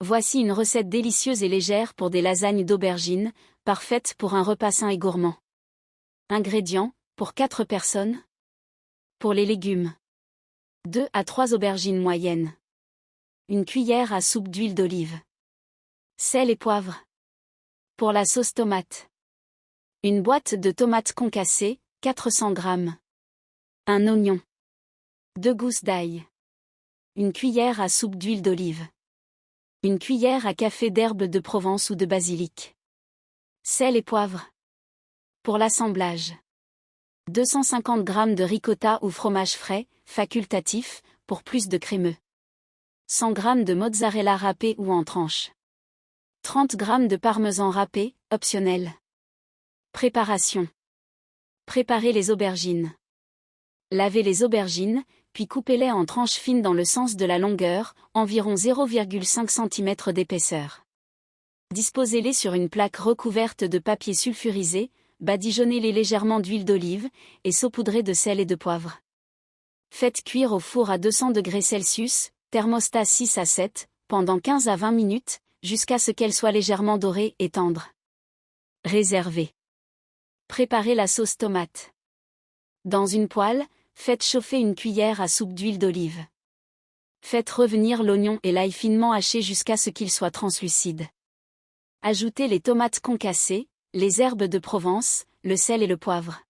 Voici une recette délicieuse et légère pour des lasagnes d'aubergines, parfaite pour un repas sain et gourmand. Ingrédients, pour 4 personnes. Pour les légumes. 2 à 3 aubergines moyennes. Une cuillère à soupe d'huile d'olive. Sel et poivre. Pour la sauce tomate. Une boîte de tomates concassées, 400 g. Un oignon. 2 gousses d'ail. Une cuillère à soupe d'huile d'olive. Une cuillère à café d'herbes de Provence ou de basilic. Sel et poivre. Pour l'assemblage. 250 g de ricotta ou fromage frais, facultatif, pour plus de crémeux. 100 g de mozzarella râpé ou en tranches. 30 g de parmesan râpé, optionnel. Préparation. Préparez les aubergines. Lavez les aubergines, puis coupez-les en tranches fines dans le sens de la longueur, environ 0,5 cm d'épaisseur. Disposez-les sur une plaque recouverte de papier sulfurisé, badigeonnez-les légèrement d'huile d'olive, et saupoudrez de sel et de poivre. Faites cuire au four à 200 degrés Celsius, thermostat 6 à 7, pendant 15 à 20 minutes, jusqu'à ce qu'elles soient légèrement dorées et tendres. Réservez. Préparez la sauce tomate. Dans une poêle, faites chauffer une cuillère à soupe d'huile d'olive. Faites revenir l'oignon et l'ail finement haché jusqu'à ce qu'ils soient translucides. Ajoutez les tomates concassées, les herbes de Provence, le sel et le poivre.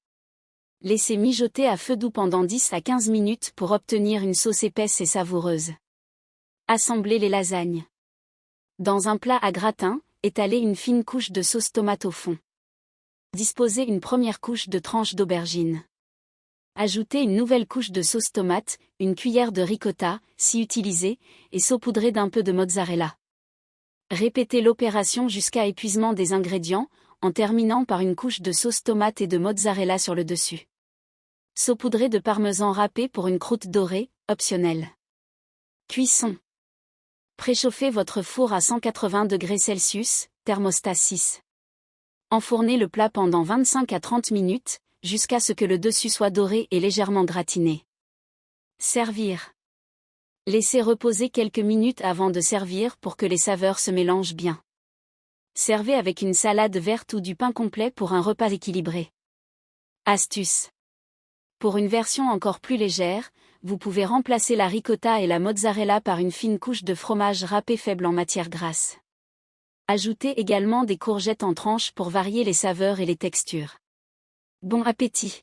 Laissez mijoter à feu doux pendant 10 à 15 minutes pour obtenir une sauce épaisse et savoureuse. Assemblez les lasagnes. Dans un plat à gratin, étalez une fine couche de sauce tomate au fond. Disposez une première couche de tranches d'aubergine. Ajoutez une nouvelle couche de sauce tomate, une cuillère de ricotta, si utilisé, et saupoudrez d'un peu de mozzarella. Répétez l'opération jusqu'à épuisement des ingrédients, en terminant par une couche de sauce tomate et de mozzarella sur le dessus. Saupoudrez de parmesan râpé pour une croûte dorée, optionnelle. Cuisson. Préchauffez votre four à 180 degrés Celsius, thermostat 6. Enfournez le plat pendant 25 à 30 minutes, jusqu'à ce que le dessus soit doré et légèrement gratiné. Servir. Laissez reposer quelques minutes avant de servir pour que les saveurs se mélangent bien. Servez avec une salade verte ou du pain complet pour un repas équilibré. Astuce. Pour une version encore plus légère, vous pouvez remplacer la ricotta et la mozzarella par une fine couche de fromage râpé faible en matière grasse. Ajoutez également des courgettes en tranches pour varier les saveurs et les textures. Bon appétit!